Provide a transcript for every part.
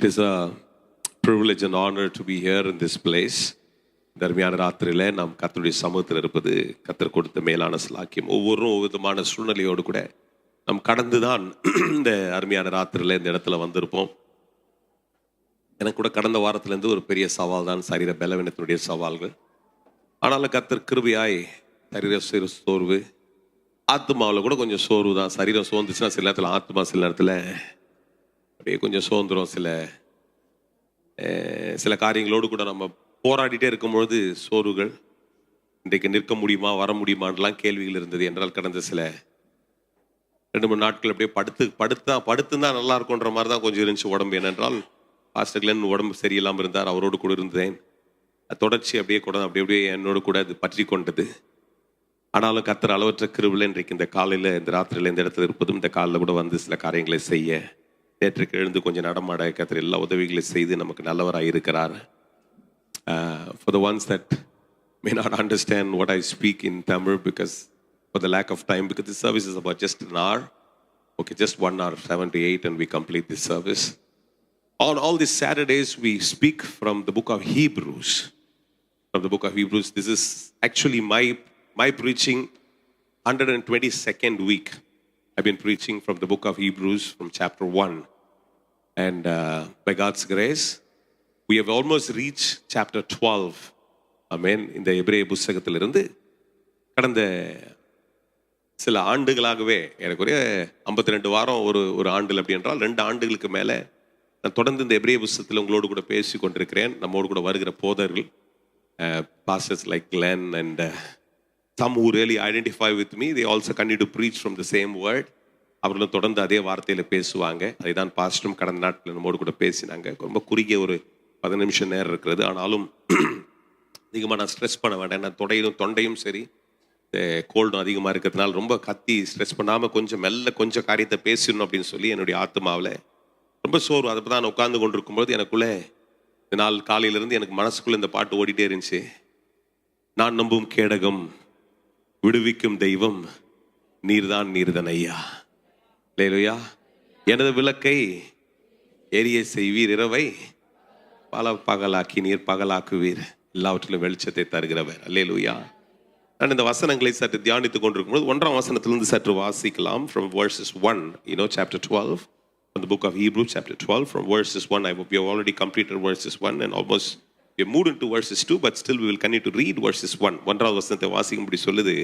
It is a privilege and honor to be here in this place. தர்மியான ராத்திரியில் நாம் கர்த்தருடைய சமூகத்தில் இருப்பது கர்த்தர் கொடுத்த மேலான சிலாக்கியம். ஒவ்வொரு விதமான சூழ்நிலையோடு கூட நாம் கடந்து தான் இந்த அருமையான ராத்திரியில் இந்த இடத்துல வந்திருப்போம். எனக்கு கூட கடந்த வாரத்திலேருந்து ஒரு பெரிய சவால் தான் சரீர பலவீனத்தினுடைய சவால்கள். ஆனாலும் கர்த்தர் கிருபையாய் சரீர சோர்வு, ஆத்மாவில் கூட கொஞ்சம் சோர்வு தான். சரீரம் சோர்ந்துச்சுன்னா சில நேரத்தில் ஆத்மா சில நேரத்தில் அப்படியே கொஞ்சம் சோர்ந்துடும். சில காரியங்களோடு கூட நம்ம போராடிட்டே இருக்கும்பொழுது சோர்வுகள், இன்றைக்கு நிற்க முடியுமா வர முடியுமான்லாம் கேள்விகள் இருந்தது. என்றால் கடந்த சில 2-3 நாட்கள் அப்படியே படுத்துதான் நல்லா இருக்குன்ற மாதிரி தான் கொஞ்சம் இருந்துச்சு உடம்பு. ஏனென்றால் பாஸ்டர் கிளன் உடம்பு சரியில்லாமல் இருந்தார், அவரோடு கூட இருந்தேன். தொடர்ச்சி அப்படியே கூட அப்படியே என்னோடு கூட அது பற்றி கொண்டது. ஆனாலும் கர்த்தர் அளவற்ற கிருபையில் இன்றைக்கு இந்த காலையில் இந்த ராத்திரியில் இந்த இடத்துல இருப்பதும், இந்த காலையில் கூட வந்து சில காரியங்களை செய்ய, நேற்றுக்கு எழுந்து கொஞ்சம் நடமாட கர்த்தர் எல்லா உதவிகளை செய்து நமக்கு நல்லவராக இருக்கிறார். For the ones that may not understand what I speak in Tamil because for the lack of time, because this service is about just an hour, okay, just 1 hour, 7 to 8, and we complete this service. On all these Saturdays, we speak from the book of Hebrews. From the book of Hebrews, this is actually my preaching 122nd week. I've been preaching from the book of Hebrews from chapter 1. And by God's grace, we have almost reached chapter 12. Amen. இந்த எபிரேய புத்தகத்திலிருந்து கடந்த சில ஆண்டுகளாகவே எனக்குரிய 52 வாரம் ஒரு ஆண்டில் அப்படி என்றால் 2 ஆண்டுகளுக்கு மேலே நான் தொடர்ந்து இந்த எபிரேய புத்தகத்தில் உங்களோடு கூட பேசி கொண்டிருக்கிறேன். நம்மோடு கூட வருகிற போதர்கள், pastors like Glenn and some who really identify with me, they also continue to preach from the same word. அவர்களும் தொடர்ந்து அதே வார்த்தையில் பேசுவாங்க. அதை தான் பாஸ்டரும் கடந்த நாட்களில் நம்மோடு கூட பேசினாங்க. ரொம்ப குறுகிய ஒரு 10 நிமிஷம் நேரம் இருக்கிறது. ஆனாலும் அதிகமாக நான் ஸ்ட்ரெஸ் பண்ண வேண்டாம். நான் தொண்டையும் சரி கோல்டும் அதிகமாக இருக்கிறதுனால ரொம்ப கத்தி ஸ்ட்ரெஸ் பண்ணாமல் கொஞ்சம் காரியத்தை பேசணும் அப்படின்னு சொல்லி என்னுடைய ஆத்மாவில் ரொம்ப சோர்வு. அதை தான் நான் உட்கார்ந்து கொண்டு இருக்கும்போது எனக்குள்ளே இந்த நாள் காலையிலேருந்து எனக்கு மனசுக்குள்ளே இந்த பாட்டு ஓடிட்டே இருந்துச்சு. நான் நம்பும் கேடகம், விடுவிக்கும் தெய்வம், நீர்தான் ஐயா. லேலுயா. எனது விளக்கை எரிய செய்வீர், இரவை பகலாக்கி நீர் பகலாக்குவீர், எல்லாவற்றிலும் வெளிச்சத்தை தருகிறவர். அல்லேலூயா. நான் இந்த வசனங்களை சற்று தியானித்துக் கொண்டிருக்கும்போது 1ஆம் வசனத்திலிருந்து சற்று வாசிக்கலாம். From verses 1, chapter 12, from the book of Hebrews, chapter 12, from verses 1. We have already completed verses 1 and almost we have moved into verses 2, but still we will continue to read verses 1. 1ஆவது வசனத்தை வாசிக்கும்படி சொல்லுது.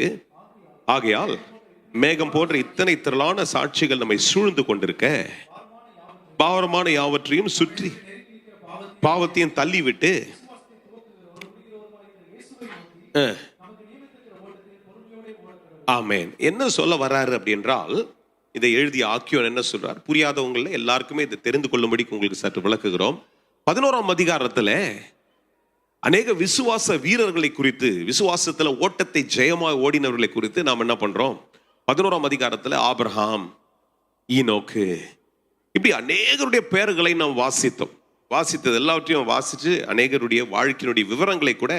ஆகையால் மேகம் போன்ற இத்தனை திரளான சாட்சிகள் நம்மை சூழ்ந்து கொண்டிருக்க, பாவமான யாவற்றையும் சுற்றி பாவத்தையும் தள்ளிவிட்டு ஆமென். என்ன சொல்ல வர்றாரு அப்படின்றால், இதை எழுதிய ஆக்கியோன் என்ன சொல்றார்? புரியாதவங்கள எல்லாருக்குமே இதை தெரிந்து கொள்ளும்படி உங்களுக்கு சற்று விளக்குகிறோம். 11ஆம் அதிகாரத்துல அநேக விசுவாச வீரர்களை குறித்து, விசுவாசத்துல ஓட்டத்தை ஜெயமாக ஓடினவர்களை குறித்து நாம் என்ன பண்றோம்? 11ஆம் அதிகாரத்துல ஆபிரகாம், ஈனோக்கு, இப்படி அநேகருடைய பெயர்களை நாம் வாசித்தது எல்லாவற்றையும் வாசிச்சு அநேகருடைய வாழ்க்கையினுடைய விவரங்களை கூட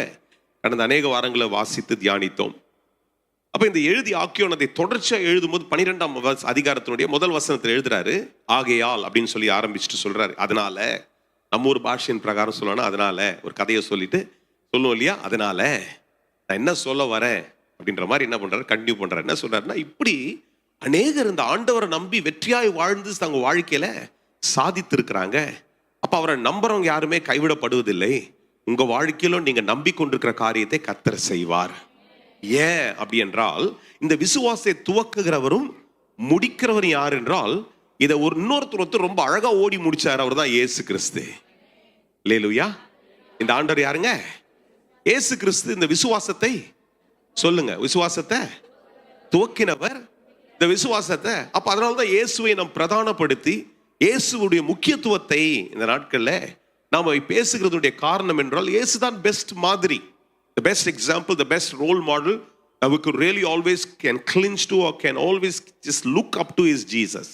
கடந்த அநேக வாரங்களை வாசித்து தியானித்தோம். அப்ப இந்த எழுதி ஆக்கியோன் அதை தொடர்ச்சியாக எழுதும்போது 12ஆம் அதிகாரத்தினுடைய முதல் வசனத்தில் எழுதுறாரு, ஆகையால் அப்படின்னு சொல்லி ஆரம்பிச்சுட்டு சொல்றாரு. அதனால நம்ம ஒரு பாஷையின் பிரகாரம் சொல்லணும். அதனால ஒரு கதையை சொல்லிட்டு சொல்லுவோம் இல்லையா? அதனால நான் என்ன சொல்ல வரேன் அப்படின்ற மாதிரி என்ன பண்றாரு, கண்டினியூ பண்றாரு. என்ன சொல்றாருன்னா, இப்படி அநேகர் இந்த ஆண்டவரை நம்பி வெற்றியாய் வாழ்ந்து தங்க வாழ்க்கையில சாதித்து இருக்கிறாங்க. அப்ப அவரை நம்புறவங்க யாருமே கைவிடப்படுவதில்லை. உங்க வாழ்க்கையிலும் நீங்க நம்பிக்கொண்டிருக்கிற காரியத்தை கர்த்தர் செய்வார். ஏன் அப்படி என்றால், இந்த விசுவாசத்தை துவக்குகிறவரும் முடிக்கிறவரும் யார் என்றால், இதை இன்னொருத்தர் ரொம்ப அழகா ஓடி முடிச்சார். அவர் தான் இயேசு கிறிஸ்து. அல்லேலூயா. இந்த ஆண்டவர் யாருங்க? இயேசு கிறிஸ்து. இந்த விசுவாசத்தை சொல்லுங்க, விசுவாசத்தை துவக்கினவர், இந்த விசுவாசத்தை. அப்ப அதனால்தான் இயேசுவை நாம் பிரதானப்படுத்தி இயேசுடைய முக்கியத்துவத்தை இந்த நாட்கள்ல நாம பேசுகிறதுடைய காரணம் என்றால், இயேசுதான் பெஸ்ட் மாதிரி, the best example, the best role model that we could really always can clinch to or can always just look up to is Jesus.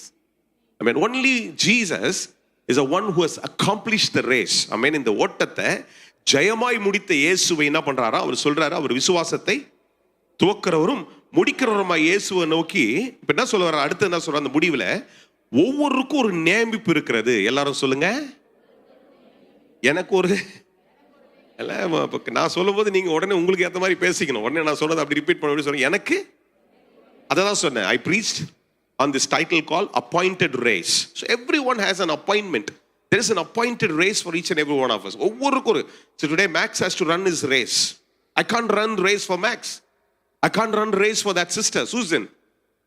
I mean, only Jesus is the one who has accomplished the race. I mean, இந்த ஓட்டத்தை ஜெயமாய் முடித்த இயேசுவை என்ன பண்றாரா? அவர் சொல்றாரு, அவர் விசுவாசத்தை துவக்கிறவரும் முடிக்கிறவருமா இயேசுவை நோக்கி இப்ப என்ன சொல்ல வர? அடுத்து என்ன சொல்ற? அந்த முடிவுல ஒவ்வொருக்கும் ஒரு நியமிப்பு இருக்கிறது. எல்லாரும் சொல்லுங்க, எனக்கு ஒரு இல்லை, நான் சொல்லும் போது நீங்க உடனே உங்களுக்கு ஏற்ற மாதிரி பேசிக்கணும். உடனே நான் சொன்னதை அப்படி ரிப்பீட் பண்ண சொல்றேன். எனக்கு அதை தான் சொன்னேன். I preached on this title called appointed race. So everyone has an appointment. There is an appointed race for each and every one of us. ஒவ்வொருக்கும். So today Max has to run his race. I can't run race for Max. I can't run race for that sister Susan.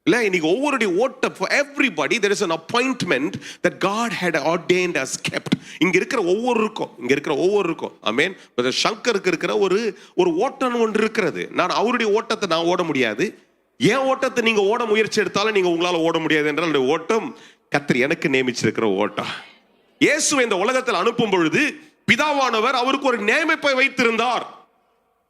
இல்ல, இன்னைக்கு ஒவ்வொருடைய ஓட்டம், for everybody there is an appointment that God had ordained as kept. இங்க இருக்கிற ஒவ்வொருக்கும் ஆமென். Brother சங்கருக்கு இருக்கிற ஒரு ஓட்டம் ஒன்று இருக்கிறது. நான் அவருடைய ஓட்டத்தை நான் ஓட முடியாது. ஏன் ஓட்டத்தை நீங்க ஓட முயற்சி எடுத்தாலும் நீங்க உங்களால ஓட முடியாது என்றால் ஓட்டம் கர்த்தர் எனக்கு நியமிச்சிருக்கிற ஓட்டம். இயேசுவை இந்த உலகத்தில் அனுப்பும் பொழுது பிதாவானவர் அவருக்கு ஒரு நியமிப்பை வைத்திருந்தார்.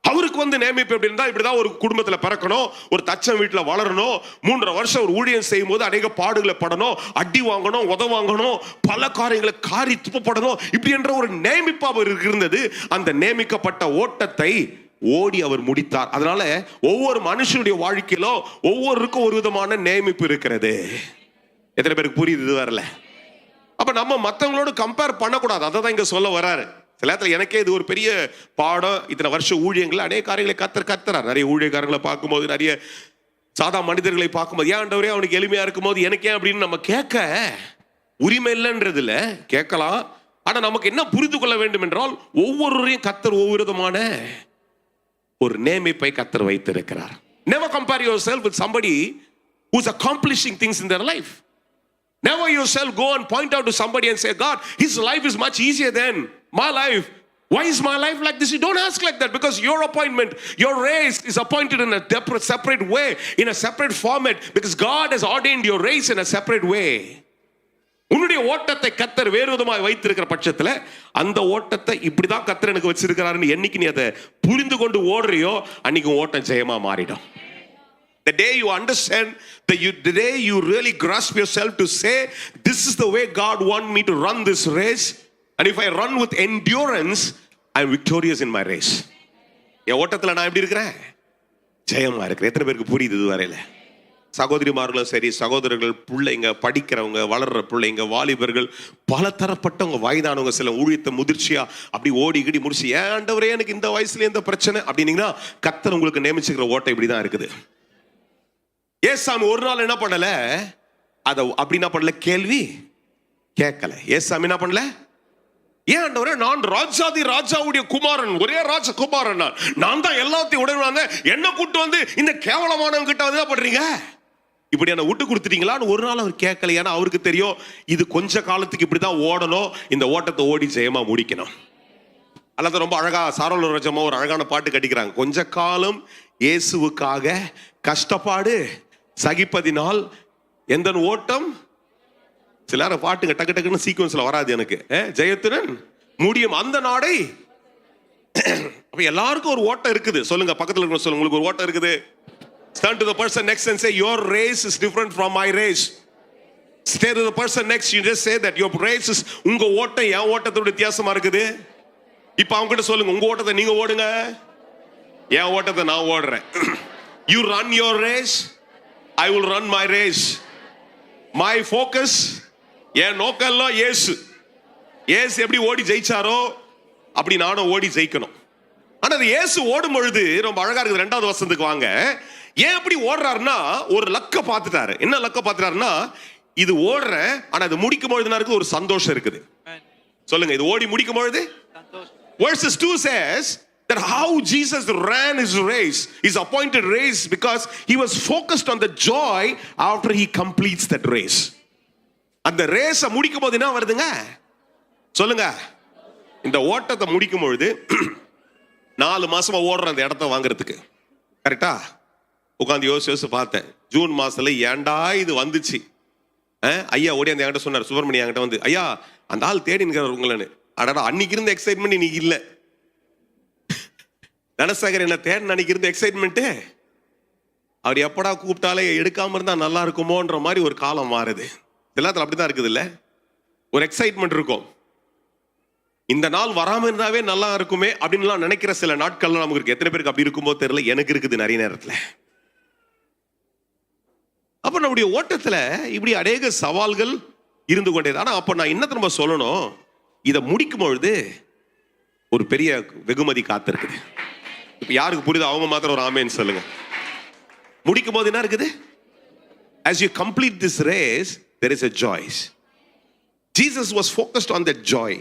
அவருக்கு நியமிப்பு எப்படி இருந்தா, இப்படிதான் ஒரு குடும்பத்துல பிறக்கணும், ஒரு தச்சம் வீட்டுல வளரணும், 3.5 வருஷம் ஒரு ஊழியம் செய்யும் போது அநேக பாடுகளை படணும், அடி வாங்கணும், உத வாங்கணும், பல காரியங்களை காரி துப்பப்படணும், இப்படி என்ற ஒரு நியமிப்பு அவருக்கு இருந்தது. அந்த நியமிக்கப்பட்ட ஓட்டத்தை ஓடி அவர் முடித்தார். அதனால ஒவ்வொரு மனுஷனுடைய வாழ்க்கையிலும் ஒவ்வொருக்கும் ஒரு விதமான நியமிப்பு இருக்கிறது. எத்தனை பேருக்கு புரியுது? இது வரல. அப்ப நம்ம மற்றவங்களோட கம்பேர் பண்ணக்கூடாது. அதை தான் இங்க சொல்ல வர்றாரு. சில நேரத்தில் எனக்கே இது ஒரு பெரிய பாடம். இத்தனை வருஷம் ஊழியங்கள் அநேக காரியங்களை கத்துறார். நிறைய ஊழியக்காரங்களை பார்க்கும்போது, நிறைய சாதா மனிதர்களை பார்க்கும்போது, ஏன் ஆண்டவரே அவனுக்கு எளிமையா இருக்கும்போது எனக்கு ஏன் அப்படின்னு நம்ம கேட்க உரிமை இல்லைன்றது இல்லை, கேட்கலாம். ஆனா நமக்கு என்ன புரிந்து கொள்ள வேண்டும் என்றால், ஒவ்வொருவரையும் கர்த்தர் ஒவ்வொரு விதமான ஒரு நேமிப்பை கர்த்தர் வைத்திருக்கிறார். Never compare yourself with somebody who's accomplishing things in their life. Never yourself go and point out to somebody and say, God, his life is much easier than my life. Why is my life like this? You don't ask like that, because your appointment, your race is appointed in a separate way, in a separate format, because God has ordained your race in a separate way. உன்னுடைய ஓட்டத்தை கர்த்தர் வேறு விதமாக வைத்திருக்கிற பட்சத்தில் அந்த ஓட்டத்தை இப்படிதான் கர்த்தர் எனக்கு வச்சிருக்கிறாருன்னு என்னைக்கு நீ அதை புரிந்து கொண்டு ஓடுறியோ அன்னைக்கு ஓட்டம் ஜெயமா மாறிடும். The day you understand, the day you really grasp yourself to say, this is the way God wants me to run this race, and if I run with endurance, I am victorious in my race. என் ஓட்டத்தில் நான் எப்படி இருக்கிறேன்? ஜெயமா இருக்கிறேன். எத்தனை பேருக்கு புரியுது இது வரையில? சகோதரிமார்களும் சரி, சகோதரர்கள், பிள்ளைங்க, படிக்கிறவங்க, வளர்ற பிள்ளைங்க, வாலிபர்கள், பல தரப்பட்டவங்க, வயதானவங்க, சில ஊழியத்தை முதிர்ச்சியா அப்படி ஓடி கிடி முடிச்சு, ஏன் ஆண்டவரே எனக்கு இந்த வயசுல எந்த பிரச்சனை அப்படின்னீங்கன்னா, கர்த்தர் உங்களுக்கு நியமிச்சுக்கிற ஓட்டம் இப்படிதான் இருக்குது. ஏசாமி ஒரு நாள் என்ன பண்ணல, அதை அப்படி என்ன பண்ணல, கேள்வி கேட்கல. ஏசாமி என்ன பண்ணல, ஏன் ஆண்டவரே நான் ராஜாதி ராஜாவுடைய குமாரன், ஒரே ராஜகுமாரன், நான் தான் எல்லாத்தையும் உடனே வந்தேன், என்ன கூட்டு வந்து இந்த கேவலமானவங்க கிட்ட வந்து என்ன பண்றீங்க, இப்படி என்ன விட்டு கொடுத்துட்டீங்களான்னு ஒரு நாள் அவர் கேட்கல. ஏன்னா அவருக்கு தெரியும் இது கொஞ்ச காலத்துக்கு இப்படிதான் ஓடணும், இந்த ஓட்டத்தை ஓடி ஜெயமா முடிக்கணும். அல்லது ரொம்ப அழகா சாரோல ரஜமா ஒரு அழகான பாட்டு கட்டிக்கிறாங்க. கொஞ்ச காலம் இயேசுவுக்காக கஷ்டப்பாடு சகிப்பதினால் எந்த ஓட்டம், சில பாட்டுங்க டக்கு டக்குன்னு சீக்வன்ஸ்ல வராது எனக்கு, ஜெயத்துடன் முடியும் அந்த நாடை. அப்ப எல்லாருக்கும் ஒரு ஓட்டம் இருக்குது. சொல்லுங்க, பக்கத்துல இருக்க சொல்லுங்க, உங்களுக்கு ஒரு ஓட்டம் இருக்குது. Turn to the person next and say, your race is different from my race. Stay to the person next, you just say that your race is, உங்க ஓட்டம் என் ஓட்டத்தோட வித்தியாசமா இருக்குது. இப்ப அவங்க கிட்ட சொல்லுங்க, உங்க ஓட்டத்தை நீங்க ஓடுங்க, என் ஓட்டத்தை நான் ஓடுறேன். You run your race, I will run my race. My focus, என் நோக்கம் எல்லாம் இயேசு. இயேசு எப்படி ஓடி ஜெயிச்சாரோ அப்படி நானும் ஓடி ஜெயிக்கணும். ஆனா அது இயேசு ஓடும் பொழுது ரொம்ப அழகா இருக்குது. 2வது வசனத்துக்கு வாங்க. ஏன் எப்படி ஓடுறாருன்னா, ஒரு லக்க பார்த்துட்டாரு. என்ன லக்க பார்த்துட்டாருன்னா, இது ஓடுறேன், ஆனா இது முடிக்கும் பொழுது ஒரு சந்தோஷம் இருக்குது. சொல்லுங்க, இது ஓடி முடிக்கும் பொழுது. Verses 2 says that how Jesus ran his race, his appointed race, because he was focused on the joy after he completes that race. அந்த ரேஸை முடிக்கும் போது என்ன வருதுங்க, சொல்லுங்க, இந்த ஓட்டத்தை முடிக்கும் பொழுது 4 மாசமா ஓடுற அந்த இடத்த வாங்குறதுக்கு கரெக்டா உட்காந்து யோசிச்சு பார்த்தேன். ஜூன் மாசத்துல ஏண்டா இது வந்துச்சு. ஐயா ஓடி அந்த என்கிட்ட சொன்னார், சுப்பிரமணியம் என்கிட்ட வந்து, ஐயா அந்த ஆள் தேடினுக்கிறார் உங்களன்னு. அடடா, அன்னைக்கு இருந்த எக்ஸைட்மெண்ட் இன்னைக்கு இல்ல. தனசாகர் என்ன தேடின அன்னைக்கு இருந்த எக்ஸைட்மெண்ட், அவர் எப்படா கூப்பிட்டாலே எடுக்காம இருந்தா நல்லா இருக்குமோன்ற மாதிரி ஒரு காலம் மாறுது. எல்லாத்துல அப்படிதான் இருக்குது இல்ல, ஒரு எக்ஸைட்மெண்ட் இருக்கும். இந்த நாள் வராம இருந்தாவே நல்லா இருக்குமே அப்படின்னு நினைக்கிற சில நாட்கள்லாம் நமக்கு இருக்கு. எத்தனை பேருக்கு அப்படி இருக்கும்போது தெரியல, எனக்கு இருக்குது நிறைய நேரத்துல. அப்ப நம்முடைய ஓட்டத்துல இப்படி அநேக சவால்கள் இருந்து கொண்டே. ஆனா அப்ப நான் என்ன திரும்ப சொல்லணும், இதை முடிக்கும் பொழுது ஒரு பெரிய வெகுமதி காத்திருக்குது. இப்ப யாருக்கு புரியுது அவங்க மாத்திரம் ஒரு ஆமேன்னு சொல்லுங்க. முடிக்கும் போது என்ன இருக்குது? As you complete this race, there is a joy. Jesus was focused on that joy.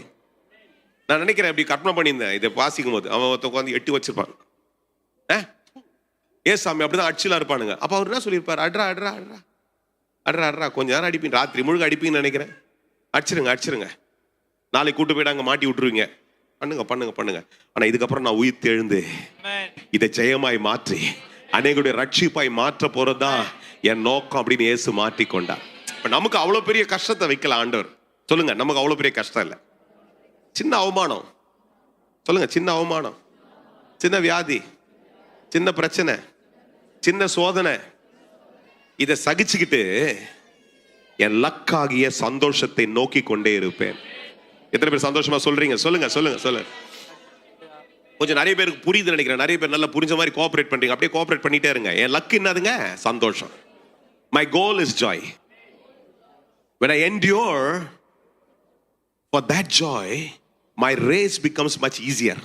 நான் நினைக்கிறேன், அப்படி கற்பனை பண்ணியிருந்தேன் இதை வாசிக்கும் போது, அவன் உட்காந்து எட்டி வச்சிருப்பான். சாமி அப்படிதான் அடிச்சுலாம் இருப்பானுங்க. அப்ப அவர் என்ன சொல்லியிருப்பாரு? அட்ரா அட்ரா அட்ரா அட்ரா அட்ரா, கொஞ்ச நேரம் அடிப்பீங்க, ராத்திரி முழுக்க அடிப்பீங்கன்னு நினைக்கிறேன். அடிச்சிருங்க, நாளைக்கு கூட்டு போயிட்டு அங்க மாட்டி விட்டுருவீங்க. பண்ணுங்க. ஆனா இதுக்கப்புறம் நான் உயிர் எழுந்து இதை ஜெயமாய் மாற்றி அநேகருடைய ரட்சிப்பாய் மாற்ற போறதுதான் என் நோக்கம் அப்படின்னு இயேசு மாற்றிக்கொண்டார். நமக்கு அவ்வளவு பெரிய கஷ்டத்தை வைக்கல ஆண்டவர். சொல்லுங்க, நமக்கு அவ்வளவு பெரிய கஷ்டம் இல்லை. சின்ன அவமானம், சொல்லுங்க, சின்ன அவமானம், சின்ன வியாதி, சின்ன பிரச்சனை, சின்ன சோதனை, இதை சகிச்சுக்கிட்டு என் லக்காகிய சந்தோஷத்தை நோக்கி கொண்டே இருப்பேன். எத்தனை பேர் சந்தோஷமா சொல்றீங்க? சொல்லுங்க. கொஞ்சம் நிறைய பேருக்கு புரியுது நினைக்கிறேன். நிறைய பேர் நல்லா புரிஞ்ச மாதிரி கோஆபரேட் பண்றீங்க. அப்படியே கோஆபரேட் பண்ணிட்டே இருங்க. என் லக் என்னதுங்க? சந்தோஷம். My goal is joy. When I endure for that joy, my race becomes much easier.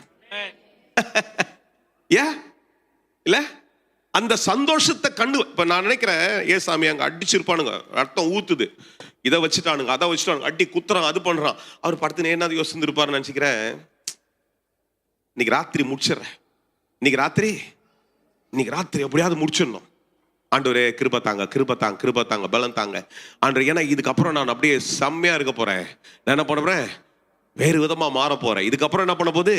Yeah? இல்ல? அந்த சந்தோஷத்தை கண்டு இப்ப நான் நினைக்கிறேன், சாமி அங்க அடிச்சிருப்பானுங்க, ரத்தம் ஊத்துது, இதை வச்சுட்டானுங்க, அதை வச்சுட்டானுங்க, அடி குத்துறான், அது பண்றான். அவர் படுத்து என்ன யோசிச்சு இருப்பாருன்னு நினைச்சுக்கிறேன். இன்னைக்கு ராத்திரி முடிச்சிடறேன், இன்னைக்கு ராத்திரி எப்படியாவது முடிச்சிடணும். ஆண்டவரே கிருபை தாங்க, பலம் தாங்க ஆண்டவர். ஏன்னா இதுக்கப்புறம் நான் அப்படியே செம்மையா இருக்க போறேன். நான் என்ன பண்ண போறேன்? வேறு விதமா மாற போறேன். இதுக்கப்புறம் என்ன பண்ண போது?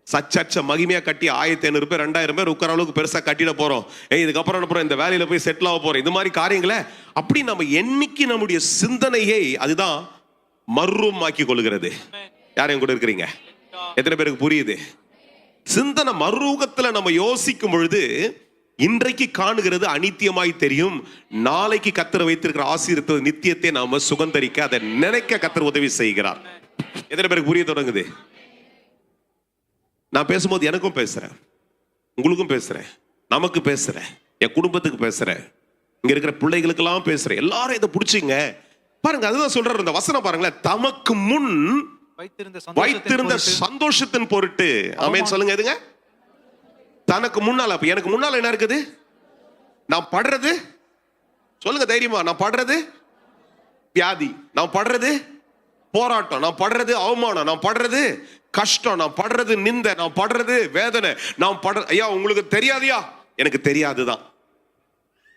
சச்ச மகிமையா கட்டி 1500 பேர் 2000 பேர் உட்கார அளவுக்கு பெருசா கட்டிட போறோம். இதுக்கப்புறம் என்ன இந்த வேலையில போய் செட்டில் ஆக போறோம். இது மாதிரி காரியங்களை அப்படி நம்ம என்னைக்கு நம்முடைய சிந்தனையை அதுதான் மறுரூபமாக்கி கொள்கிறது. யாரையும் கூட இருக்கிறீங்க? எத்தனை பேருக்கு புரியுது? சிந்தனை மறுரூபத்துல நம்ம யோசிக்கும் பொழுது இன்றைக்கு காணுகிறது அநித்தியமாய் தெரியும். நாளைக்கு கர்த்தர் வைத்திருக்கிற ஆசீர்வாத நித்தியத்தை நாம சுகந்தரிக்க அதை நினைக்க கர்த்தர் உதவி செய்கிறார். எத்தனை பேருக்கு புரிய தொடங்குது? நான் பேசும்போது எனக்கும் பேசுறேன், உங்களுக்கும் பேசுறேன், நமக்கு பேசுறேன், என் குடும்பத்துக்கு பேசுறேன், இங்க இருக்கிற பிள்ளைகளுக்கெல்லாம் பேசுறேன். எல்லாரும் இதை புடிச்சுங்க பாருங்க. அதுதான் சொல்றாரு இந்த வசனம் பாருங்களேன். தமக்கு முன் வைத்திருந்த சந்தோஷத்தின் பொருட்டு, ஆமென் சொல்லுங்க. எதுங்க? தனக்கு முன்னால. அப்ப எனக்கு முன்னால என்ன இருக்குது? நான் படுறது, சொல்லுங்க தைரியமா, நான் படுறது வியாதி, நான் படுறது போராட்டம், நான் படுறது அவமானம், நான் படுறது கஷ்டம், நான் படுறது நிந்தை, நான் படுறது வேதனை, நான் ஐயா உங்களுக்கு தெரியாதியா? எனக்கு தெரியாதுதான்.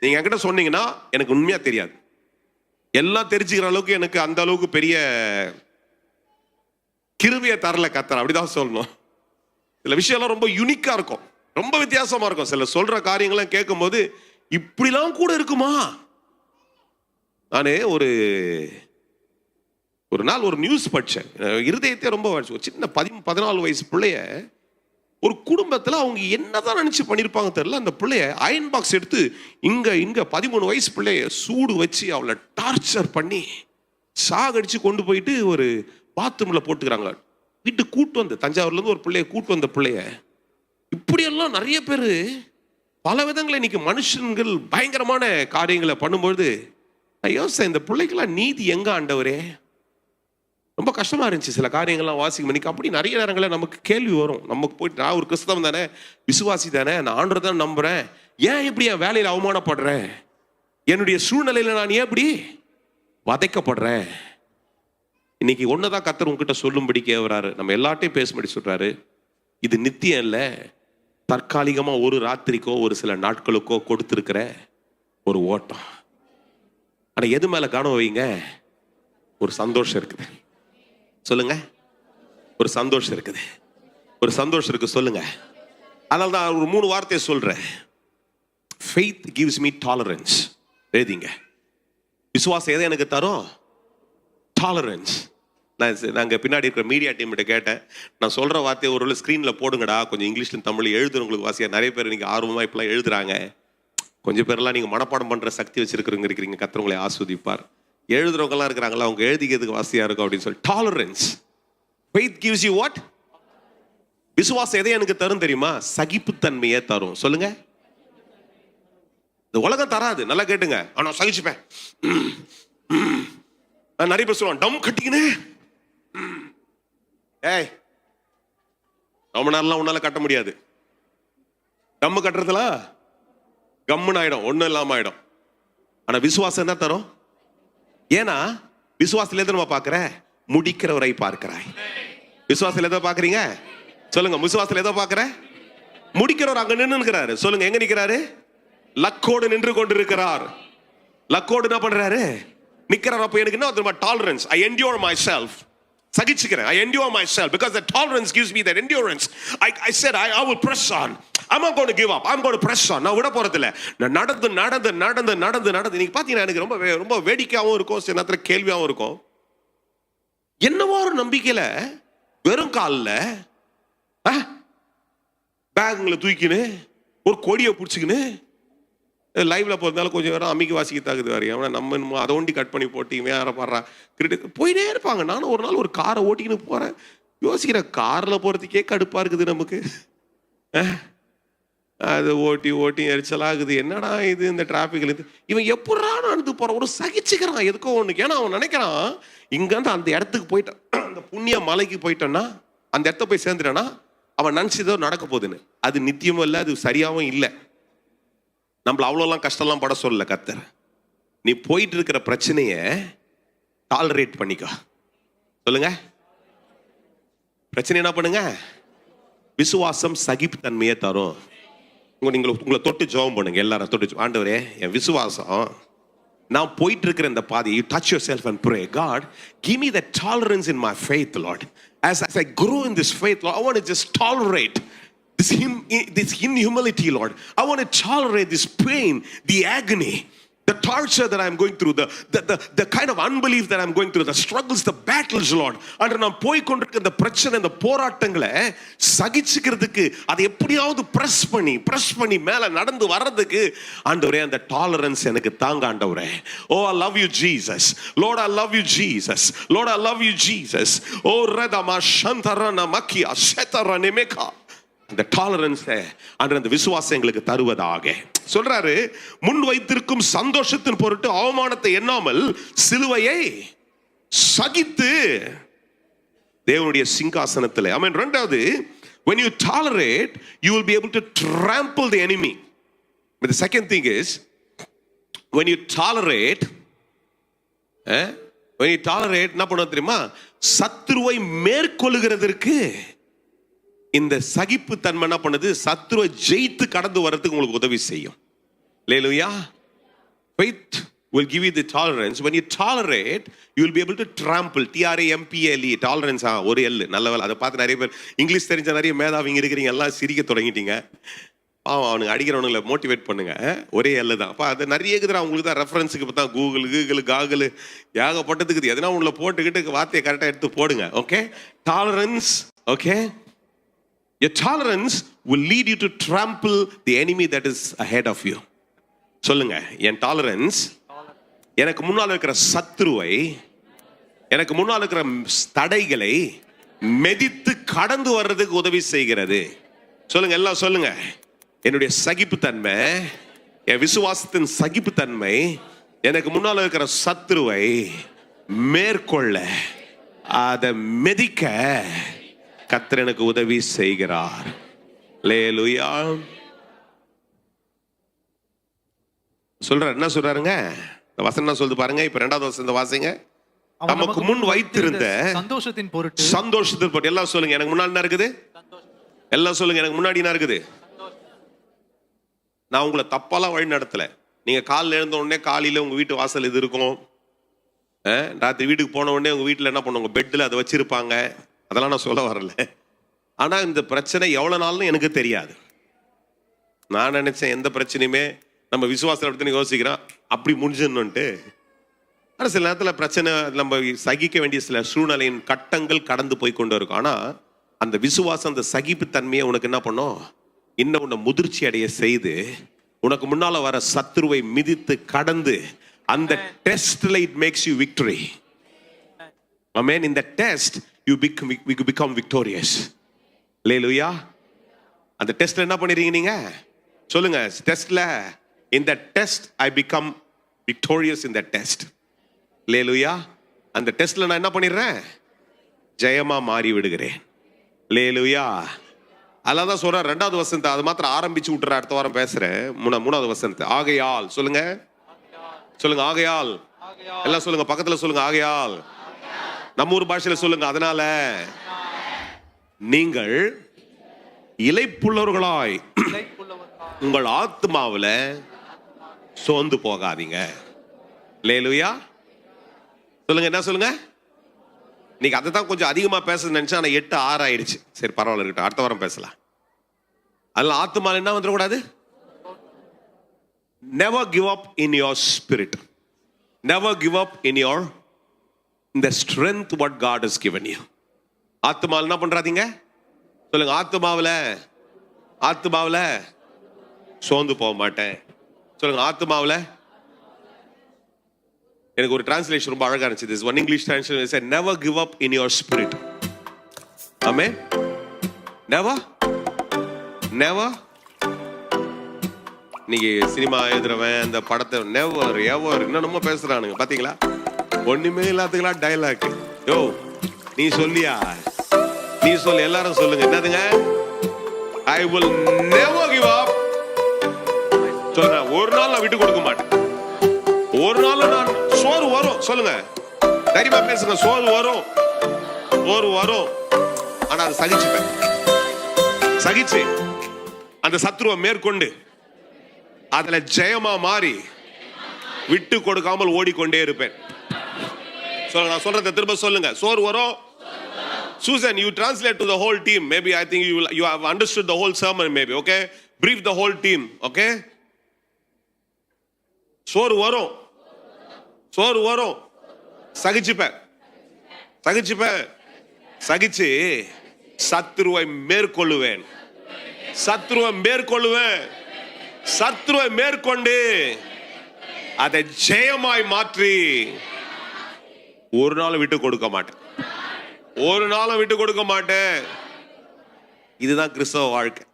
நீங்க என்கிட்ட சொன்னீங்கன்னா எனக்கு உண்மையா தெரியாது. எல்லாம் தெரிஞ்சுக்கிற அளவுக்கு எனக்கு அந்த அளவுக்கு பெரிய கிருபையை தரல கர்த்தர், அப்படிதான் சொல்லணும். சில விஷயம்லாம் ரொம்ப யூனிக்கா இருக்கும், ரொம்ப வித்தியாசமா இருக்கும். சில சொல்ற காரியங்கள்லாம் கேட்கும் போது இப்படிலாம் கூட இருக்குமா? நானே ஒரு நாள் ஒரு நியூஸ் படிச்சேன், இருதயத்தை ரொம்ப ஒரு சின்ன 14 வயசு பிள்ளைய ஒரு குடும்பத்தில் அவங்க என்னதான் நினைச்சு பண்ணிருப்பாங்க தெரியல. அந்த பிள்ளைய அயன் பாக்ஸ் எடுத்து இங்க 13 வயசு பிள்ளைய சூடு வச்சு அவளை டார்ச்சர் பண்ணி சாகடிச்சு கொண்டு போயிட்டு ஒரு பாத்ரூம்ல போட்டுக்கிறாங்க. வீட்டுக்கு கூட்டு வந்து தஞ்சாவூர்ல இருந்து ஒரு பிள்ளைய கூட்டு வந்த பிள்ளைய இப்படியெல்லாம் நிறைய பேர் பல விதங்களை இன்னைக்கு மனுஷன்கள் பயங்கரமான காரியங்களை பண்ணும்பொழுது நான் யோசிச்சேன், இந்த பிள்ளைக்கெல்லாம் நீதி எங்க ஆண்டவரே? ரொம்ப கஷ்டமா இருந்துச்சு சில காரியங்கள்லாம் வாசிக்கும். இன்னைக்கு அப்படி நிறைய நேரங்களில் நமக்கு கேள்வி வரும். நமக்கு போயிட்டு நான் ஒரு கிறிஸ்தவன் தானே, விசுவாசி தானே, நான் ஆண்டவரை தான் நம்புறேன், ஏன் இப்படி என் வேலையில் அவமானப்படுறேன்? என்னுடைய சூழ்நிலையில நான் ஏன் இப்படி வதைக்கப்படுறேன்? இன்னைக்கு ஒன்னதான் கர்த்தர் உங்ககிட்ட சொல்லும்படி கேட்கிறாரு, நம்ம எல்லாட்டையும் பேசும்படி சொல்றாரு. இது நித்தியம் இல்லை, தற்காலிகமா ஒரு ராத்திரிக்கோ ஒரு சில நாட்களுக்கோ கொடுத்திருக்கிற ஒரு ஓட்டம். ஆனா எது மேல கவனம் வைங்க? ஒரு சந்தோஷம் இருக்குது, சொல்லுங்க. ஒரு சந்தோஷம் இருக்குது, ஒரு சந்தோஷம் இருக்கு, சொல்லுங்க. அதனால தான் ஒரு 3 வார்த்தையை சொல்றேன். Faith gives me tolerance. எழுதிங்க. விசுவாசம் எதை எனக்கு தரும்? டாலரன்ஸ். நாங்க பின்னாடி இருக்கிற மீடியா டீம் கிட்ட கேட்டேன், நான் சொல்ற வார்த்தையை ஒரு ஸ்கிரீன்ல போடுங்கடா, கொஞ்சம் இங்கிலீஷ்ல தமிழ் எழுதுறவங்களுக்கு வாசியா. நிறைய பேர் நீங்க ஆர்வமா இப்பெல்லாம் எழுதுறாங்க. கொஞ்சம் பேர்லாம் நீங்க மனப்பாடம் பண்ற சக்தி வச்சிருக்கிறீங்க, கர்த்தர் உங்களை ஆஸ்வதிப்பார். எழுதுறவங்க எல்லாம் இருக்கிறாங்களா, அவங்க எழுதிக்கிறதுக்கு வாசியா இருக்கும் அப்படின்னு சொல்லி. Tolerance. Faith gives you what? விசுவாசம் எதை எனக்கு தரும் தெரியுமா? சகிப்புத்தன்மையை தரும். சொல்லுங்க. இந்த உலகம் தராது, நல்லா கேட்டுங்க. ஆனா சகிச்சுப்பேன். நிறைய பேர் சொல்லுவான் டம் கட்டிக்கினே. ஏய் ரொம்ப நேரம்லாம் உன்னால கட்ட முடியாது. கம்மு கட்டுறதுலாம் கம்முன்னு ஆயிடும், ஒன்றும் இல்லாமல் ஆயிடும். ஆனால் விசுவாசம் என்ன தரும்? ஏன்னா விசுவாசத்துல எதை நம்ம பார்க்கிற? முடிக்கிறவரை பார்க்கிறாய். விசுவாசத்துல எதை பார்க்குறீங்க? சொல்லுங்க. விசுவாசத்துல எதை பார்க்கிற? முடிக்கிறவர் அங்க நின்று இருக்கிறாரு. சொல்லுங்க, எங்க நிற்கிறாரு? லக்கோடு நின்று கொண்டிருக்கிறார். லக்கோடு என்ன பண்றாரு? நிற்கிறார். அப்போ எனக்கு என்ன தெரியுமா? Tolerance. I endure myself. சகிச்சுக்கிறேன். I endure myself because the tolerance gives me that endurance. I said I will press on. I'm not going to give up. I'm going to press on. நான் விட போறதில்ல. நான் நடந்து நீங்க பாத்தீங்கன்னா எனக்கு ரொம்ப வேடிக்கையாவும் இருக்கும், சில நேரத்துல கேள்வியாவும் இருக்கும். என்னவோ ஒரு நம்பிக்கையில வெறும் காலில் பேக்குங்களை தூக்கின்னு ஒரு கொடியை பிடிச்சிக்கின்னு லைவ்ல போறதுனால கொஞ்சம் நேரம் அமைக்க வாசிக்க தாக்குது வரையும். ஆனால் நம்ம அதை ஒண்டி கட் பண்ணி போட்டு வேற பாடுறா கிரிட்டு போயிட்டே இருப்பாங்க. நானும் ஒரு நாள் ஒரு காரை ஓட்டிக்கின்னு போறேன். யோசிக்கிறேன், காரில் போறதுக்கே கடுப்பா இருக்குது நமக்கு. அது ஓட்டி எரிச்சலாகுது. என்னடா இது இந்த டிராபிக்ல இருந்து இவன் எப்படா நடந்து போறான்? ஒரு சகிச்சுக்கிறான் எதுக்கோ ஒண்ணுக்கு. ஏன்னா அவன் நினைக்கிறான் இங்கிருந்து அந்த இடத்துக்கு போயிட்டான், அந்த புண்ணிய மலைக்கு போயிட்டான்னா, அந்த இடத்த போய் சேர்ந்துட்டானா அவன் நினைச்சதோ நடக்க போகுதுன்னு. அது நித்தியமும் இல்லை, அது சரியாவும் இல்லை. நம்மள அவ்வளோலாம் கஷ்டம்லாம் பட சொல்லல கர்த்தர். நீ போயிட்டு இருக்கிற பிரச்சனைய டாலரேட் பண்ணிக்கோ. சொல்லுங்க, பிரச்சனை என்ன பண்ணுங்க? விசுவாசம் சகிப்புத்தன்மையை தரும். உங்களை தொட்டு ஜெபம் பண்ணுங்க. எல்லாரும் தொட்டு, ஆண்டவரே என் விசுவாசம், நான் போயிட்டு இருக்கிற இந்த பாதை, you touch yourself and pray, God give me that tolerance in my faith, Lord. As I grow in this faith, Lord, I want to just tolerate this inhumility, Lord. I want to tolerate this pain, the agony, the torture that I'm going through, the kind of unbelief that I'm going through, the struggles, the battles, Lord. And நான் போய் கொண்டிருக்கிற இந்த பிரச்சனை, இந்த போராட்டங்களை சகிச்சுக்கிறதுக்கு, அதை எப்படியாவது press பண்ணி மேல நடந்து வர்றதுக்கு ஆண்டவரே அந்த டாலரன்ஸ் எனக்கு தாங்க ஆண்டவரே. Oh, I love you Jesus. Lord, I love you Jesus. Lord, I love you Jesus. Oh, radama shantarana makia setarane meka. அந்த டாலரன்ஸ் அந்த விசுவாசம் எங்களுக்கு தருவதாக சொல்றாரு. முன் வைத்திருக்கும் சந்தோஷத்தின் பொருட்டு அவமானத்தை எண்ணாமல் சிலுவையை சகித்து தேவனுடைய சிங்காசனத்தில். ஆமென். இரண்டாவது, when you tolerate you will be able to trample the enemy. But the second thing is when you tolerate என்ன பண்ண தெரியுமா? சத்துருவை மேற்கொள்ளுகிறதற்கு இந்த சகிப்பு தன்மை என்ன பண்ணுது? சத்துருவை ஜெயித்து கடந்து வரதுக்கு உங்களுக்கு உதவி செய்யும். Hallelujah. Faith will give you the tolerance. When you tolerate, you will be able to trample. TRAMPLE, tolerance. ஒரு எல். நல்ல வேலை. அதை பார்த்து நிறைய பேர் இங்கிலீஷ் தெரிஞ்ச நிறைய மேதாவிங்க இருக்கிறீங்க, எல்லாம் சிரிக்க தொடங்கிட்டீங்க. அவனுக்கு அடிக்கிறவனுங்களை மோட்டிவேட் பண்ணுங்க. ஒரே எல் தான். அப்போ அது நிறைய இருக்குதுடா. உங்களுக்கு தான் ரெஃபரன்ஸுக்கு இப்போ தான் கூகுள் காகுல் ஏகப்பட்டதுக்குது. எதனா உங்களை போட்டுக்கிட்டு வார்த்தையை கரெக்டாக எடுத்து போடுங்க. Okay, tolerance. Okay, your tolerance will lead you to trample the enemy that is ahead of you. சொல்லுங்க, என் டாலரன்ஸ் எனக்கு முன்னால் இருக்கிற சத்துருவை, எனக்கு முன்னால் இருக்கிற தடைகளை மெதித்து கடந்து வர்றதுக்கு உதவி செய்கிறது. சொல்லுங்க, எல்லாம் சொல்லுங்க. என்னுடைய சகிப்புத்தன்மை, என் விசுவாசத்தின் சகிப்புத்தன்மை எனக்கு முன்னால் இருக்கிற சத்துருவை மேற்கொள்ள, அதை மெதிக்க கர்த்தர் எனக்கு உதவி செய்கிறார். அல்லேலூயா. சொல்றாரு, என்ன சொல்றாருங்க? இந்த வசனம் என்ன சொல்லுது பாருங்க. இப்ப இரண்டாவது வசனத்தை வாசிங்க. நமக்கு முன் வைத்திருந்த சந்தோஷத்தின் பொருட்டு. எல்லாம் சொல்லுங்க, எனக்கு முன்னாடி என்ன இருக்குது? எல்லாம் சொல்லுங்க, எனக்கு முன்னாடி என்ன இருக்குது? நான் உங்களை தப்பாலாம் வழி நடத்தல. நீங்க காலைல எழுந்த உடனே காலையில உங்க வீட்டு வாசல் இது இருக்கும். ராத்திரி வீட்டுக்கு போன உடனே உங்க வீட்டுல என்ன பண்ணுவாங்க? பெட்ல அதை வச்சிருப்பாங்க. அதெல்லாம் நான் சொல்ல வரல. ஆனா இந்த பிரச்சனை எவ்வளவு நாள்னு எனக்கு தெரியாது. நான் நினைச்சேன் எந்த பிரச்சனையுமே நம்ம விசுவாசத்தை பத்தி யோசிக்கிறோம் அப்படி முடிஞ்சுன்னுட்டு. ஆனால் சில நேரத்தில் பிரச்சனை நம்ம சகிக்க வேண்டிய சில சூழ்நிலையின் கட்டங்கள் கடந்து போய் கொண்டு இருக்கும். ஆனா அந்த விசுவாசம், அந்த சகிப்பு தன்மையை உனக்கு என்ன பண்ணும்? இன்னும் உன்னை முதிர்ச்சி அடைய செய்து உனக்கு முன்னால வர சத்துருவை மிதித்து கடந்து அந்த டெஸ்ட்ல it makes you victory. Amen. In the test you become victorious. Hallelujah. அந்த டெஸ்ட்ல என்ன பண்ணிரீங்க நீங்க? சொல்லுங்க, டெஸ்ட்ல in that test I become victorious in that test. Hallelujah. அந்த டெஸ்ட்ல நான் என்ன பண்ணிடுறேன்? ஜெயமா மாறி விடுகிறேன். Hallelujah. அதெல்லாம் தான் சொல்றேன். 2வது வசனத்தை அது மாத்திரம் ஆரம்பிச்சு விட்டுற, அடுத்த வாரம் பேசுறேன். 3வது வசனத்தை. ஆகையால் சொல்லுங்க, சொல்லுங்க ஆகையால். எல்லாம் சொல்லுங்க, பக்கத்துல சொல்லுங்க ஆகையால். நம்ம ஊர் பாஷையில சொல்லுங்க. அதனால நீங்கள் இளைப்புள்ளவர்களாய் உங்கள் ஆத்மாவுல சோர்ந்து போகாதீங்க. அல்லேலூயா. சொல்லுங்க, என்ன சொல்லுங்க? இன்னைக்கு அதை தான் கொஞ்சம் அதிகமா பேச நினைச்சேன், ஆனா 8:06 ஆயிடுச்சு. சரி பரவாயில்ல, இருக்கட்டும், அடுத்த வாரம் பேசலாம். அதெல்லாம் ஆத்மால என்ன வந்துடக்கூடாது? never give up in your spirit, never give up in the strength what God has given you. ஆத்மால என்ன பண்றாதீங்க? சொல்லுங்க, ஆத்மாவுல சோர்ந்து போக மாட்டேன். சொல்லுங்க, ஆத்மாவுல. எனக்கு ஒரு டிரான்ஸ்லேஷன் ரொம்ப அழகா இருந்துச்சு. this one English translation said never give up in your spirit. amen. never நீங்க சினிமா எழுதுறவன் அந்த படத்தை நெவர் எவர் என்னென்னமோ பேசுறானுங்க பாத்தீங்களா? ஒண்ணுமே இல்லாததுங்களா டயலாக். யோ நீ சொல்லியா? நீ சொல்லு, எல்லாரும் சொல்லுங்க. என்னதுங்க? I will never give up. சொல்லுங்க, ஒரு நாள் நான் விட்டு கொடுக்க மாட்டேன். ஒரு நாள் நான் சோறு வரும். சொல்லுங்க, தைரியமா பேசுங்க. சோறு வரும், ஆனா அதை சகிச்சு அந்த சத்துருவை மேற்கொண்டு அதுல ஜெயமா மாறி விட்டு கொடுக்காமல் ஓடிக்கொண்டே இருப்பேன். சொல்லுங்க, நான் சொல்றதை திரும்ப சொல்லுங்க. சோறு வரும். Susan, you translate to the whole team. Maybe I think you have understood the whole sermon. Maybe, okay? Brief the whole team, okay? சோறு வரும். சகிச்சுப்பேன். சகிச்சு சத்துருவை மேற்கொள்ளுவேன். சத்துருவை மேற்கொண்டு அதை ஜெயமாய் மாற்றி ஒரு நாள் விட்டு கொடுக்க மாட்டேன். இதுதான் கிறிஸ்தவ வாழ்க்கை.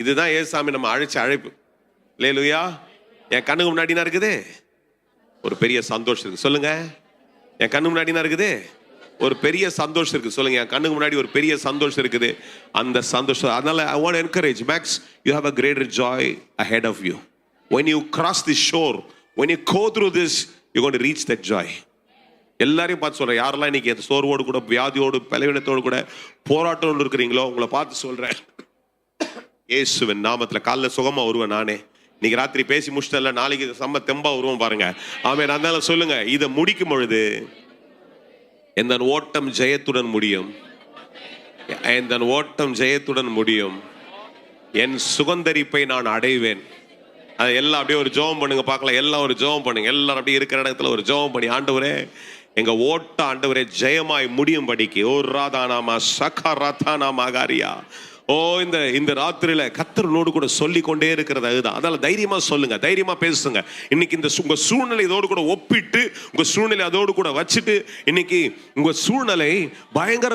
இதுதான் ஏசாமி நம்ம அழைப்பு. அல்லேலூயா. என் கண்ணுக்கு முன்னாடி இருக்குது ஒரு பெரிய சந்தோஷம் இருக்கு. சொல்லுங்க, என் கண்ணு முன்னாடி இருக்குது ஒரு பெரிய சந்தோஷம் இருக்கு. சொல்லுங்க, என் கண்ணுக்கு முன்னாடி ஒரு பெரிய சந்தோஷம் இருக்குது. அந்த சந்தோஷம், அதனால I want to encourage Max, you have a greater joy ahead of you. When you cross the shore, when you go through this, you're going to reach that joy. எல்லாரையும் பார்த்து சொல்றேன், யாரெல்லாம் இன்னைக்கு அந்த சோர்வோடு கூட, வியாதியோடு, பலவீனத்தோடு கூட போராட்டோடு இருக்கிறீங்களோ, உங்களை பார்த்து சொல்றேன், இயேசுவின் நாமத்துல காலைல சுகமா வருவேன் நானே. இன்னைக்கு ராத்திரி பேசி முடிச்சிட்டல, நாளைக்கு செம்ம தெம்பா வருவோம் பாருங்க. ஆமென். அதனால சொல்லுங்க, இதை முடிக்கும் பொழுது எந்த ஓட்டம் ஜெயத்துடன் முடியும், என் சுகந்தரிப்பை நான் அடைவேன். அது எல்லாம் அப்படியே ஒரு ஜெபம் பண்ணுங்க பார்க்கலாம். எல்லாம் ஒரு ஜெபம் பண்ணுங்க. எல்லாரும் அப்படியே இருக்கிற இடத்துல ஒரு ஜெபம் பண்ணி, ஆண்டவரே எங்க ஓட்ட ஆண்டவரே ஜெயமாய் முடியும் படிக்கு. ஓ ராதானாமா சகா ராதானாமா காரியா. ஓ இந்த ராத்திரியில கர்த்தரோடு கூட சொல்லி கொண்டே இருக்கிறது அதுதான். அதனால தைரியமா சொல்லுங்க, தைரியமா பேசுங்க. இன்னைக்கு இந்த உங்க சூழ்நிலை இதோடு கூட ஒப்பிட்டு, உங்க சூழ்நிலை அதோடு கூட வச்சுட்டு, இன்னைக்கு உங்க சூழ்நிலை பயங்கர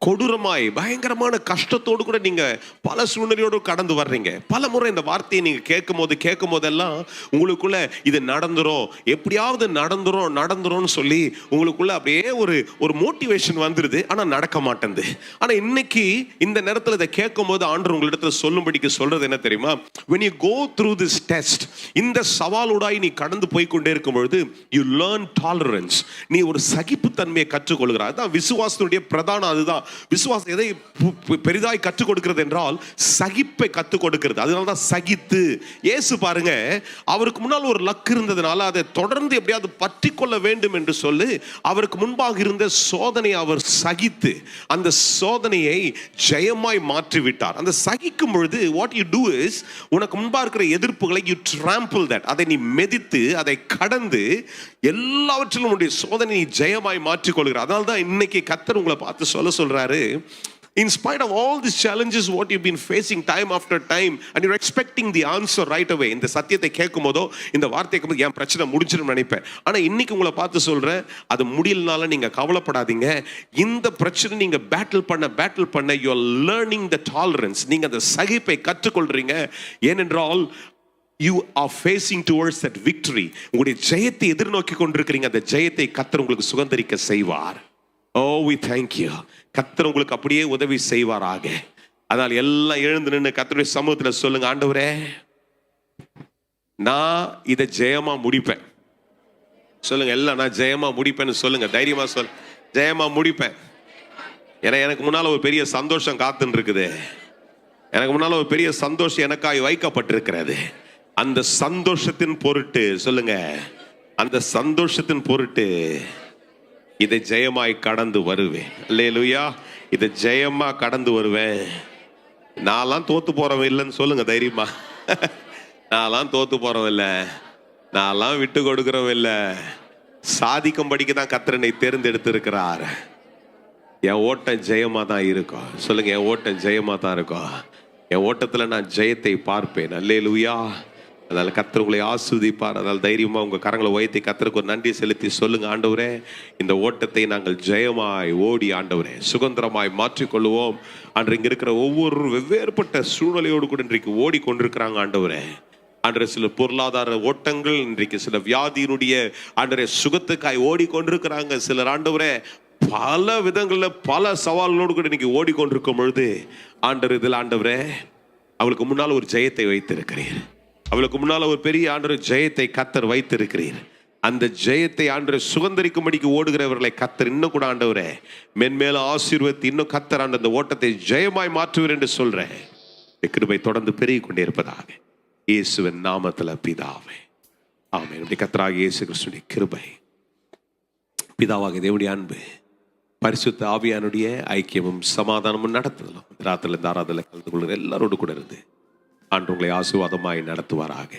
கொடூரமாய் பயங்கரமான கஷ்டத்தோடு கூட நீங்க பல சூழ்நிலையோடு கடந்து வர்றீங்க. பல முறை இந்த வார்த்தையை நீங்க கேட்கும் போதெல்லாம் உங்களுக்குள்ள இது நடந்துரும், எப்படியாவது நடந்துரும் சொல்லி உங்களுக்குள்ள அப்படியே ஒரு மோட்டிவேஷன் வந்துருது. ஆனா நடக்க மாட்டேங்குது. ஆனா இன்னைக்கு இந்த நேரத்தில் இதை கேட்கும் போது ஆண்டவர் உங்களிடத்துல சொல்லும்படிக்கு சொல்றது என்ன தெரியுமா? when you go through this test, இந்த சவாலோடாய் நீ கடந்து போய் கொண்டே இருக்கும் பொழுது you learn tolerance. நீ ஒரு சகிப்புத்தன்மையை கற்றுக்கொள்கிறாய். அதான் விசுவாசத்துடைய பிரதான. அதுதான் விசுவாசம் எதை பெரிதாய் கற்றுக் கொடுக்கிறது என்றால் சகிப்பை கற்றுக் கொடுக்கிறது. அதனாலதான் சகித்து. இயேசு பாருங்க, அவருக்கு முன்னால் ஒரு லக் இருந்ததுனால அதை தொடர்ந்து எப்படியாவது பற்றி கொள்ள வேண்டும் என்று சொல்லி அவருக்கு முன்பாக இருந்த சோதனையை அவர் சகித்து அந்த சோதனையை ஜெயமாய் மாற்றி விட்டார். அந்த சகிக்கும் பொழுது what you do is, உனக்கு முன்பாக இருக்கிற எதிர்ப்புகளை you trample that, அதை நீ மெதித்து அதை கடந்து எல்லாவற்றிலும் உன்னுடைய சோதனை நீ ஜெயமாய் மாற்றிக் கொள்கிறார். அதனால தான் இன்னைக்கு கர்த்தர் உங்களை பார்த்து சொல்றாரு, in spite of all these challenges what you've been facing time after time and you're expecting the answer right away. இந்த சத்தியத்தை கேட்கும் போதோ, இந்த வார்த்தையை கேட்கும் போது என் பிரச்சனை முடிஞ்சிடும் நினைப்பேன். ஆனா இன்னைக்கு உங்களை பார்த்து சொல்றேன், அது முடியலனால நீங்க கவலைப்படாதீங்க. இந்த பிரச்சனை நீங்க பேட்டில் பண்ண you are learning the tolerance. நீங்க அந்த சகிப்பை கற்றுக்கொள்றீங்க. ஏனென்றால் you are facing towards that victory. உங்களுடைய ஜெயத்தை எதிர்நோக்கி கொண்டிருக்கிறீங்க. அந்த ஜெயத்தை கர்த்தர் உங்களுக்கு சுகந்தரிக்க செய்வார். Oh, we thank you. கர்த்தர் உங்களுக்கு அப்படியே உதவி செய்வாராக. அதனால் எல்லாம் எழுந்து நின்று கர்த்தருடைய சமூகத்தில் சொல்லுங்க, ஆண்டவரே நான் இதை ஜெயமா முடிப்பேன். சொல்லுங்க எல்லாம், நான் ஜெயமா முடிப்பேன்னு சொல்லுங்க, தைரியமா சொல். ஜெயமா முடிப்பேன். ஏன்னா எனக்கு முன்னால ஒரு பெரிய சந்தோஷம் காத்துன்னு இருக்குது. எனக்கு முன்னால ஒரு பெரிய சந்தோஷம் எனக்காய் வைக்கப்பட்டிருக்கிறது. அந்த சந்தோஷத்தின் பொருட்டு சொல்லுங்க, அந்த சந்தோஷத்தின் பொருட்டு இதை ஜெயமாய் கடந்து வருவேன். அல்லேலூயா. இதை ஜெயமா கடந்து வருவேன். நான்லாம் தோத்து போறவன் இல்லைன்னு சொல்லுங்க தைரியமா. நான்லாம் தோத்து போறவன் இல்லை, நான்லாம் விட்டு கொடுக்கிறவன் இல்லை. சாதிக்கும்படிக்கு தான் கர்த்தர் என்னை தேர்ந்தெடுத்து இருக்கிறார். என் ஓட்டம் ஜெயமா தான் இருக்கும். சொல்லுங்க, என் ஓட்டம் ஜெயமா தான் இருக்கும். என் ஓட்டத்துல நான் ஜெயத்தை பார்ப்பேன். அல்லேலூயா. அதனால கர்த்தர் உங்களை ஆசீர்வதிப்பார். அதனால தைரியமா உங்க கரங்களை உயர்த்தி கர்த்தருக்கு ஒரு நன்றி செலுத்தி சொல்லுங்க, ஆண்டவரே இந்த ஓட்டத்தை நாங்கள் ஜெயமாய் ஓடி ஆண்டவரே சுதந்திரமாய் மாற்றிக்கொள்வோம். அன்று இங்க இருக்கிற ஒவ்வொரு வெவ்வேறுபட்ட சூழ்நிலையோடு கூட இன்றைக்கு ஓடிக்கொண்டிருக்கிறாங்க ஆண்டவரே. அன்றைய சில பொருளாதார ஓட்டங்கள், இன்றைக்கு சில வியாதியினுடைய அன்றைய சுகத்துக்காய் ஓடிக்கொண்டிருக்கிறாங்க. சிலர் ஆண்டவரே பல விதங்கள்ல பல சவால்களோடு கூட இன்னைக்கு ஓடிக்கொண்டிருக்கும் பொழுது ஆண்டவர் இதில் ஆண்டவரே அவளுக்கு முன்னால் ஒரு ஜெயத்தை வைத்திருக்கிறீர். அவளுக்கு முன்னால் ஒரு பெரிய ஆண்டவர் ஜெயத்தை கர்த்தர் வைத்திருக்கிறீர். அந்த ஜெயத்தை ஆண்டவர் சுதந்திரிக்கும்படிக்கு ஓடுகிறவர்களை கர்த்தர் இன்னும் கூட ஆண்டவரே மென்மேல ஆசீர்வதித்து இன்னும் கர்த்தர் ஆண்ட அந்த ஓட்டத்தை ஜெயமாய் மாற்றுவீர் என்று சொல்றேன். கிருபை தொடர்ந்து பெருகி கொண்டே இருப்பதாக இயேசுவின் நாமத்துல பிதாவே, ஆமென். கர்த்தராகிய இயேசு கிறிஸ்துவின் கிருபை, பிதாவாகிய தேவனுடைய அன்பு, பரிசுத்த ஆவியானுடைய ஐக்கியமும் சமாதானமும் நடத்துதலும் ராத்திரில தாராதல கலந்து கொள்கிற எல்லாரோடு கூட இருந்து ஆண்டு உங்களை ஆசீர்வாதமாய் நடத்துவாராக.